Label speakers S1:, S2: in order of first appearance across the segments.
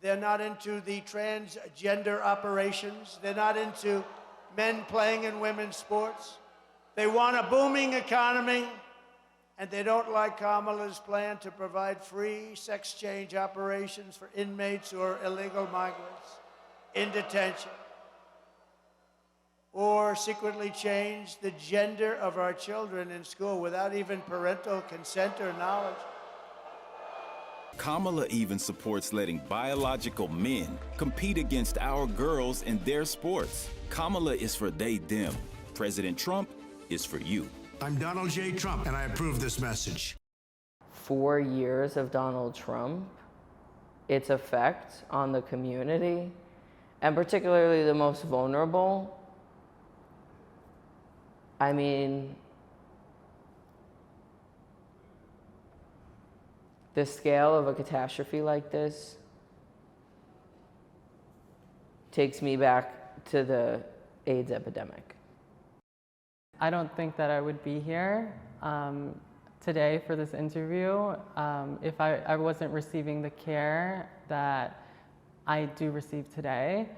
S1: They're not into the transgender operations. They're not into men playing in women's sports. They want a booming economy, and they don't like Kamala's plan to provide free sex change operations for inmates who are illegal migrants in detention, or secretly change the gender of our children in school without even parental consent or knowledge.
S2: Kamala even supports letting biological men compete against our girls in their sports. Kamala is for they, them. President Trump is for you.
S3: I'm Donald J. Trump, and I approve this message.
S4: 4 years of Donald Trump, its effect on the community, and particularly the most vulnerable. I mean, the scale of a catastrophe like this takes me back to the AIDS epidemic.
S5: I don't think that I would be here today for this interview if I wasn't receiving the care that I do receive today.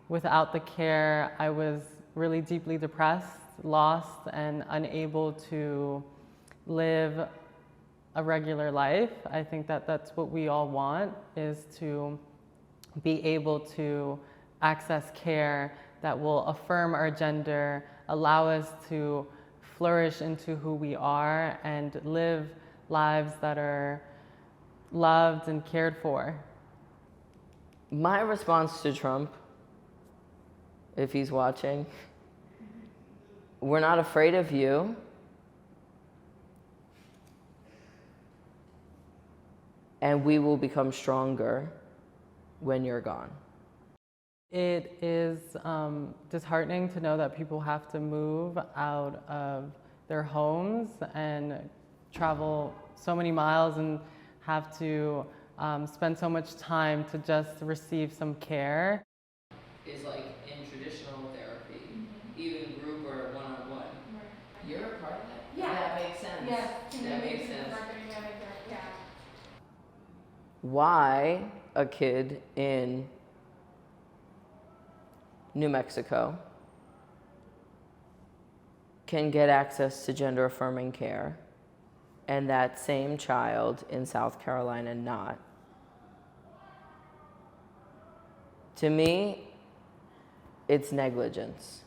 S5: Without the care, I was really deeply depressed, lost, and unable to live a regular life. I think that that's what we all want, is to be able to access care that will affirm our gender, allow us to flourish into who we are, and live lives that are loved and cared for.
S4: My response to Trump, if he's watching, we're not afraid of you. And we will become stronger when you're gone.
S5: It is disheartening to know that people have to move out of their homes and travel so many miles and have to spend so much time to just receive some care.
S4: Is like in traditional therapy, even group or one-on-one. Right. You're a part of that?
S6: Yeah.
S4: That makes sense.
S6: Yeah.
S4: That makes sense.
S6: Yeah.
S4: Why a kid in New Mexico can get access to gender-affirming care and that same child in South Carolina not? To me, it's negligence.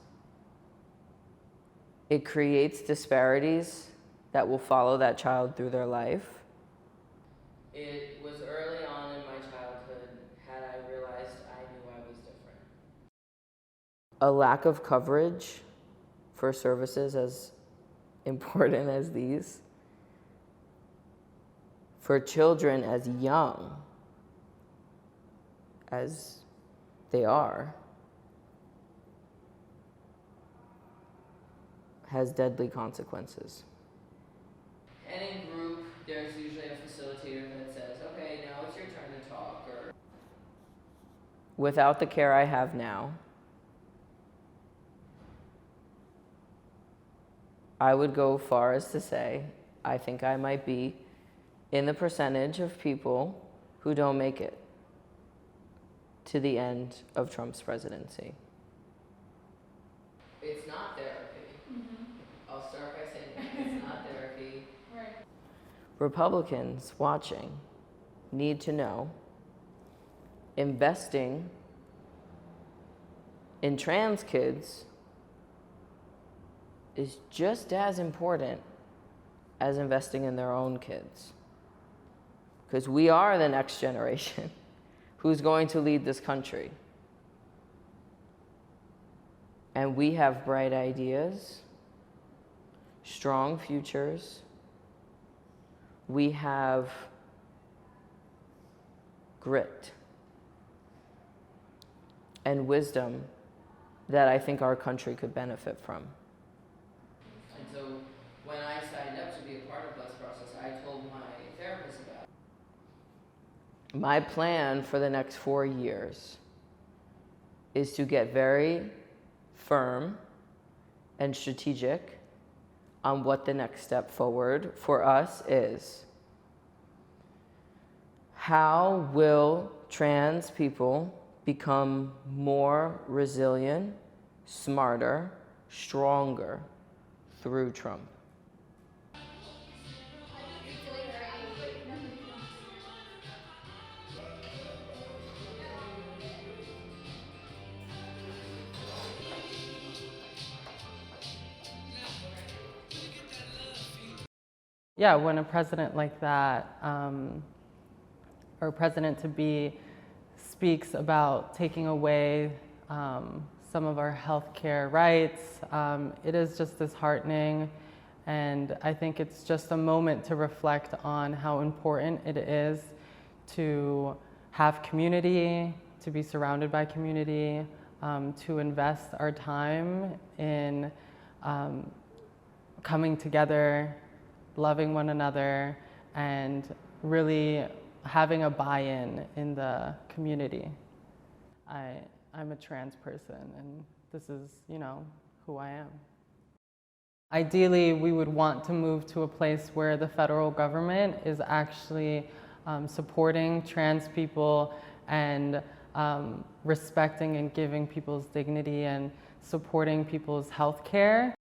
S4: It creates disparities that will follow that child through their life. It was early on in my childhood, had I realized I knew I was different. A lack of coverage for services as important as these, for children as young as they are, has deadly consequences. And in group, there's usually a facilitator that says, okay, now it's your turn to talk. Or without the care I have now, I would go far as to say, I think I might be in the percentage of people who don't make it to the end of Trump's presidency. It's not therapy. I'll start by saying it's not therapy. Right. Republicans watching need to know investing in trans kids is just as important as investing in their own kids. Because we are the next generation who's going to lead this country. And we have bright ideas, strong futures. We have grit and wisdom that I think our country could benefit from. And so when I signed up to be a part of this process, I told my therapist about it. My plan for the next 4 years is to get very firm and strategic on what the next step forward for us is. How will trans people become more resilient, smarter, stronger through Trump?
S5: Yeah, when a president like that, or a president-to-be, speaks about taking away some of our healthcare rights, it is just disheartening. And I think it's just a moment to reflect on how important it is to have community, to be surrounded by community, to invest our time in coming together, loving one another, and really having a buy-in in the community. I'm a trans person, and this is, who I am. Ideally, we would want to move to a place where the federal government is actually supporting trans people and respecting and giving people's dignity and supporting people's health care.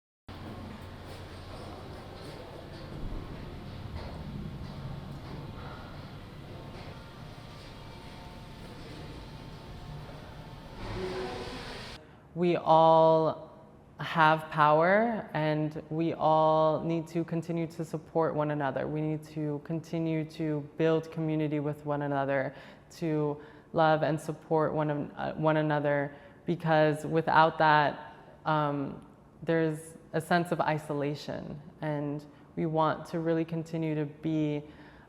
S5: We all have power, and we all need to continue to support one another. We need to continue to build community with one another, to love and support one another, because without that, there's a sense of isolation, and we want to really continue to be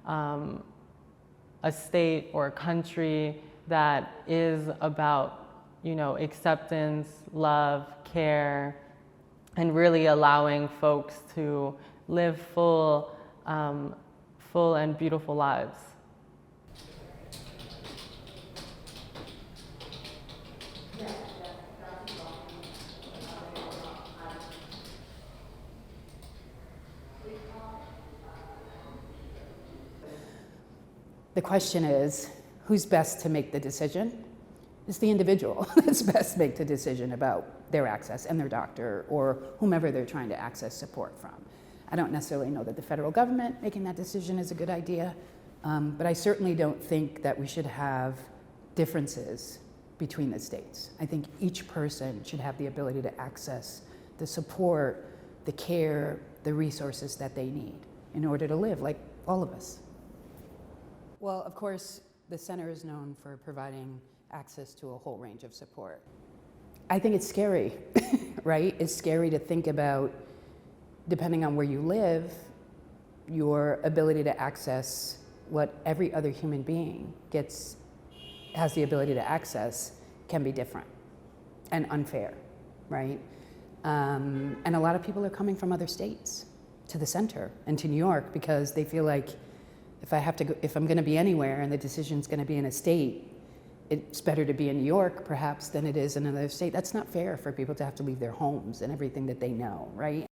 S5: a state or a country that is about acceptance, love, care, and really allowing folks to live full and beautiful lives.
S6: The question is, who's best to make the decision? It's the individual that's best to make the decision about their access and their doctor or whomever they're trying to access support from. I don't necessarily know that the federal government making that decision is a good idea, but I certainly don't think that we should have differences between the states. I think each person should have the ability to access the support, the care, the resources that they need in order to live like all of us. Well, of course, the center is known for providing access to a whole range of support. I think it's scary, right? It's scary to think about, depending on where you live, your ability to access what every other human being has the ability to access can be different and unfair, right? And a lot of people are coming from other states to the center and to New York because they feel like if I'm going to be anywhere and the decision's going to be in a state, it's better to be in New York, perhaps, than it is in another state. That's not fair for people to have to leave their homes and everything that they know, right?